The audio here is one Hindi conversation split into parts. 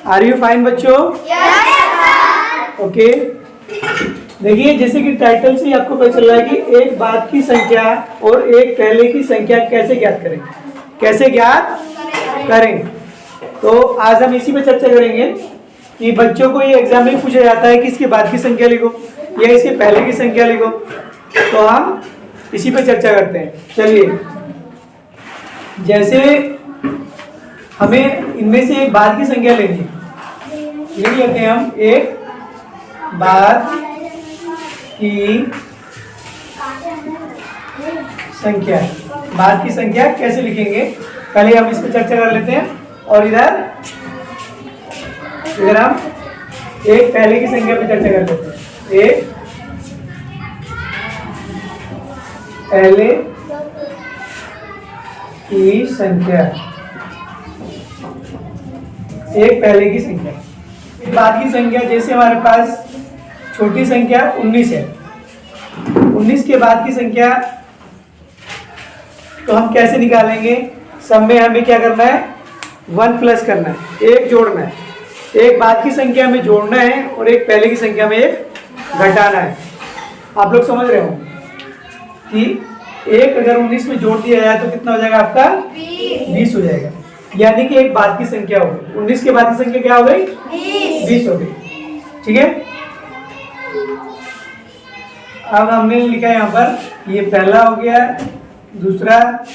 आर यू फाइन बच्चों? ओके, देखिए जैसे कि टाइटल से ही आपको पता चल रहा है कि एक बाद की संख्या और एक पहले की संख्या कैसे ज्ञात करें, कैसे ज्ञात करें। तो आज हम इसी पे चर्चा करेंगे कि बच्चों को ये एग्जाम में पूछा जाता है कि इसके बाद की संख्या लिखो या इसके पहले की संख्या लिखो, तो हम इसी पे चर्चा करते हैं। चलिए, जैसे हमें इनमें से एक बाद की संख्या लेनी है, लिख लेते हैं हम एक बाद की संख्या। बाद की संख्या कैसे लिखेंगे पहले हम इस पर चर्चा कर लेते हैं, और इधर हम एक पहले की संख्या पे चर्चा कर लेते हैं। एक पहले की संख्या, एक पहले की संख्या। बाद की संख्या जैसे हमारे पास छोटी संख्या 19 है, 19 के बाद की संख्या तो हम कैसे निकालेंगे। सब में हमें क्या करना है, 1 प्लस करना है, एक जोड़ना है। एक बाद की संख्या में जोड़ना है और एक पहले की संख्या में एक घटाना है। आप लोग समझ रहे हो कि एक अगर 19 में जोड़ दिया जाए तो कितना हो जाएगा आपका, 20 हो जाएगा। यानी कि एक बाद की संख्या हो गई, 19 के बाद की संख्या क्या हो गई, 20 हो गई। ठीक है, अब हमने लिखा यहाँ पर ये पहला हो गया, दूसरा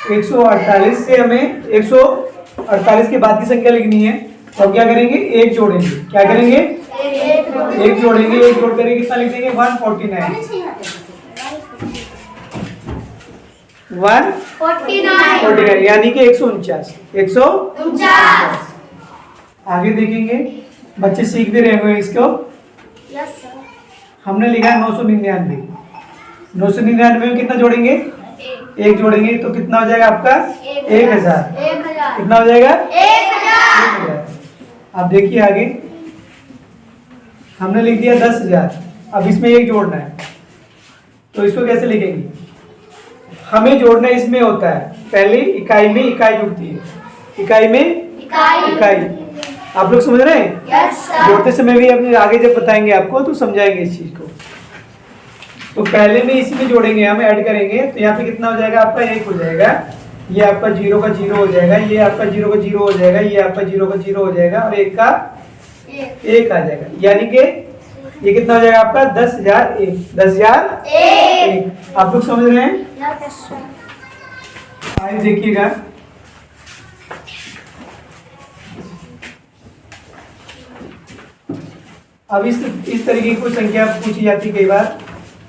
148 से हमें 148 के बाद की संख्या लिखनी है। तो अब क्या करेंगे, एक जोड़ेंगे। क्या करेंगे, एक जोड़ेंगे। एक जोड़ करेंगे कितना लिख देंगे, 149 यानी कि 149। आगे देखेंगे, बच्चे सीख भी रहे होंगे इसको। हमने लिखा है 999। 999 में कितना जोड़ेंगे, एक जोड़ेंगे तो कितना हो जाएगा आपका, 1000। कितना हो जाएगा, 1000। अब देखिए आगे हमने लिख दिया 10,000। अब इसमें एक जोड़ना है, तो इसको कैसे लिखेंगे। हमें जोड़ना इसमें होता है, पहले इकाई में इकाई जुड़ती है, इकाई में इकाई। आप लोग समझ रहे हैं? yes, जोड़ते समय भी अपने आगे जब बताएंगे आपको तो समझाएंगे इस चीज को। तो पहले में इसी में जोड़ेंगे, हम ऐड करेंगे तो यहाँ पे कितना हो जाएगा आपका, 1 हो जाएगा। ये आपका 0 का 0 हो जाएगा, ये आपका 0 का 0 हो जाएगा, ये आपका 0 का 0 हो जाएगा और 1 का 1 आ जाएगा। यानी कि ये कितना हो जाएगा आपका, 10,001। 10,001। आप लोग समझ रहे हैं? आगे देखिएगा, अब इस तरीके की कोई संख्या पूछी जाती है कई बार,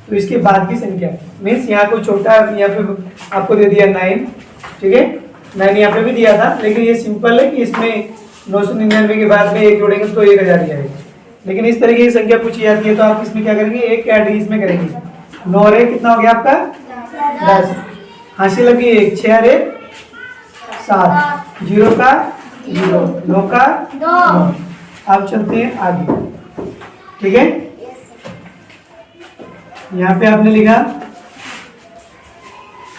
तो इसके बाद की संख्या मीन्स यहाँ कोई छोटा, यहाँ पे आपको दे दिया 9, ठीक है, 9 यहाँ पे भी दिया था, लेकिन ये सिंपल है कि इसमें 999 के बाद में एक जोड़ेंगे तो 1000 ही आएगा। लेकिन इस तरीके की संख्या पूछी जाती है तो आप इसमें क्या करेंगे, एक ऐड इसमें करेंगे। 9 रे कितना हो गया आपका, 10। हासिल लगी 1, 6 रे 7, 0 का 0, 9 का 9। अब चलते हैं आगे, ठीक है। यहाँ पे आपने लिखा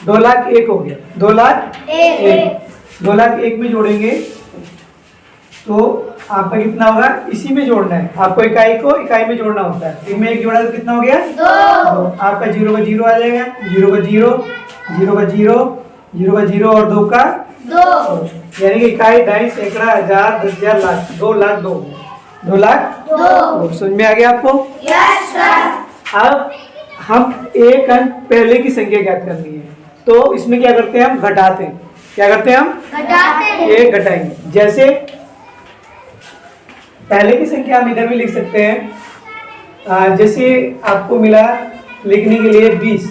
2,01,000 हो गया, 2,01,000। 2,01,000 में जोड़ेंगे तो आपका कितना होगा, इसी में जोड़ना है आपको, इकाई को इकाई में जोड़ना होता है। इनमें एक जोड़ा तो कितना हो गया, 2। आपका 0 का 0 आ जाएगा, 0 का 0, 0 का 0, 0 का 0 और 2 का 2। यानी कि इकाई, दहाई, सैकड़ा, 1000, 10,000, लाख, 2,02,000। 2,02,000 समझ में आ गया आपको? Yes sir. अब हम एक अंक पहले की संख्या ज्ञात करनी है, तो इसमें क्या करते हैं, हम घटाते हैं। क्या करते हैं, हम घटाते हैं। एक घटाएंगे। जैसे पहले की संख्या हम इधर भी लिख सकते हैं। जैसे आपको मिला लिखने के लिए 20,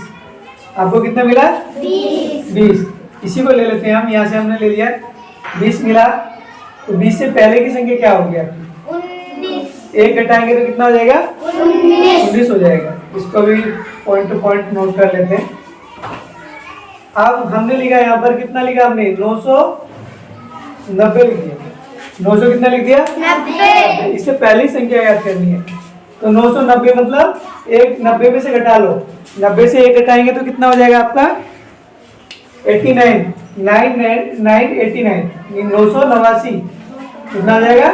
आपको कितना मिला, 20। इसी को ले लेते हैं हम, यहाँ से हमने ले लिया 20 मिला, तो 20 से पहले की संख्या क्या हो गया, 19। एक घटाएंगे तो कितना हो जाएगा, 19 हो जाएगा। इसको भी पॉइंट टू पॉइंट नोट कर लेते हैं। अब हमने लिखा यहाँ पर कितना लिखा हमने, 990 लिख दिया। 900 कितना लिख दिया, 90। इससे पहली संख्या याद करनी है, तो 990 मतलब एक 90 में से घटा लो, 90 से एक घटाएंगे तो कितना हो जाएगा आपका 89। 989 989 कितना आ जाएगा?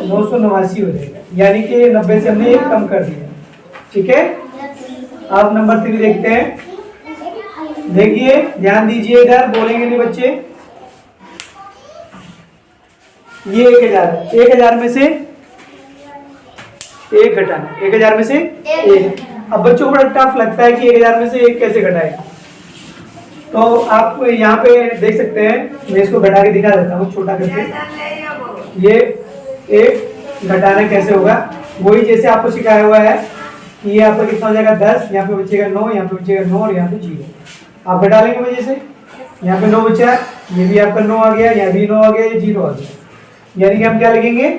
989 हो जाएगा, यानी कि 90 से हमने एक कम कर दिया। ठीक है, आप नंबर 3 देखते हैं। देखिए, ध्यान दीजिए, इधर बोलेंगे नहीं बच्चे। ये 1000 में से एक घटाना, 1000 में से एक। अब बच्चों को बड़ा टफ लगता है कि 1000 में से एक कैसे घटाए, तो आप यहाँ पे देख सकते हैं। मैं इसको घटा के दिखा देता हूँ छोटा करके। ये एक घटाना कैसे होगा, वही जैसे आपको सिखाया हुआ है कि ये आपका कितना हो जाएगा 10, यहाँ पे बचेगा 9, यहाँ पे बचेगा 9 और यहाँ पे 0। आप घटा लेंगे वजह से, यहाँ पे 9 बचा, ये भी आपका 9 आ गया, यहाँ भी 9 आ गया, ये 0 आ गया, यानी कि हम क्या लिखेंगे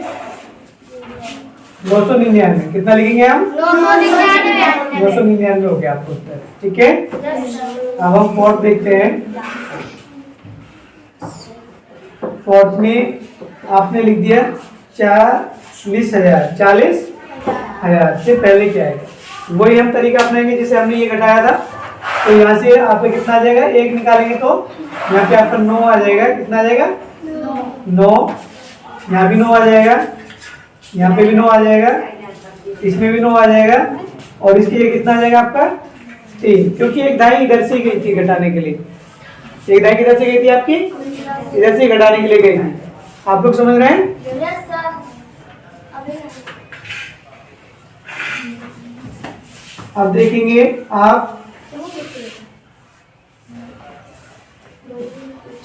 999। कितना लिखेंगे हम? 999 हो गया आपको उत्तर। ठीक है, अब हम फोर्थ देखते हैं। फोर्थ में आपने लिख दिया 40,000। 40,000 से पहले क्या है, वही हम तरीका अपनाएंगे जैसे हमने ये घटाया था। तो यहाँ से आपका कितना आ जाएगा, एक निकालेंगे तो यहाँ पे आपका 9 आ जाएगा। कितना आ जाएगा? 9। यहाँ भी 9 आ जाएगा, यहाँ पे भी 9 आ जाएगा, इसमें भी 9 आ जाएगा, और इसके लिए कितना आ जाएगा आपका 3, क्योंकि एक दाई इधर से गई थी घटाने के लिए। एक दाई किधर से गई थी आपकी? इधर से घटाने के लिए गई थी। आप लोग समझ रहे हैं? अब देखेंगे आप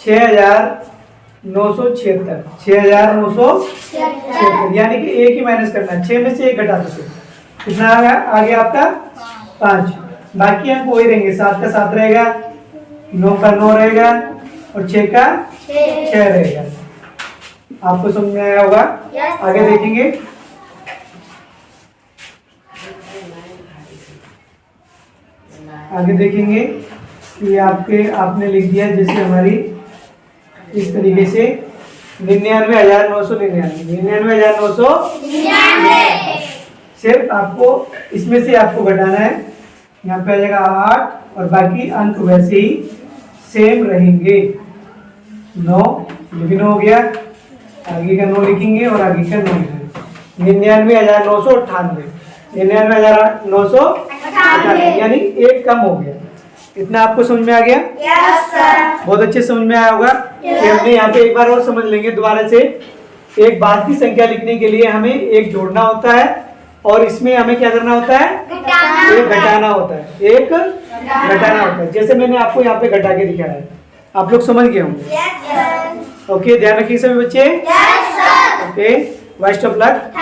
6,976, यानी कि एक ही माइनस करना है। 6 में से एक घटा दो, कितना आ गया? आ गया आपका 5। बाकी अंक वही रहेंगे, 7 का 7 रहेगा, 9 का 9 रहेगा और 6 का 6 रहेगा। आपको समझ में आया होगा? आगे देखेंगे। आगे देखेंगे कि आपने लिख दिया जैसे हमारी इस तरीके से 99,999 सिर्फ आपको इसमें से आपको घटाना है। यहाँ पे आ जाएगा 8 और बाकी अंक वैसे ही सेम रहेंगे। 9, ये भी 9 हो गया, आगे का 9 लिखेंगे और आगे का 9 लिखेंगे। 99,998, 99,998, यानी एक कम हो गया। इतना आपको समझ में आ गया? बहुत अच्छे समझ में आया होगा। हमने यहाँ पे एक बार और समझ लेंगे दोबारा से। एक बाद की संख्या लिखने के लिए हमें एक जोड़ना होता है और इसमें हमें क्या करना होता है? एक घटाना होता है। एक घटाना होता है, जैसे मैंने आपको यहाँ पे घटा के दिखाया है। आप लोग समझ गए होंगे? ओके, ध्यान रखिए सभी बच्चे। Okay, best of luck.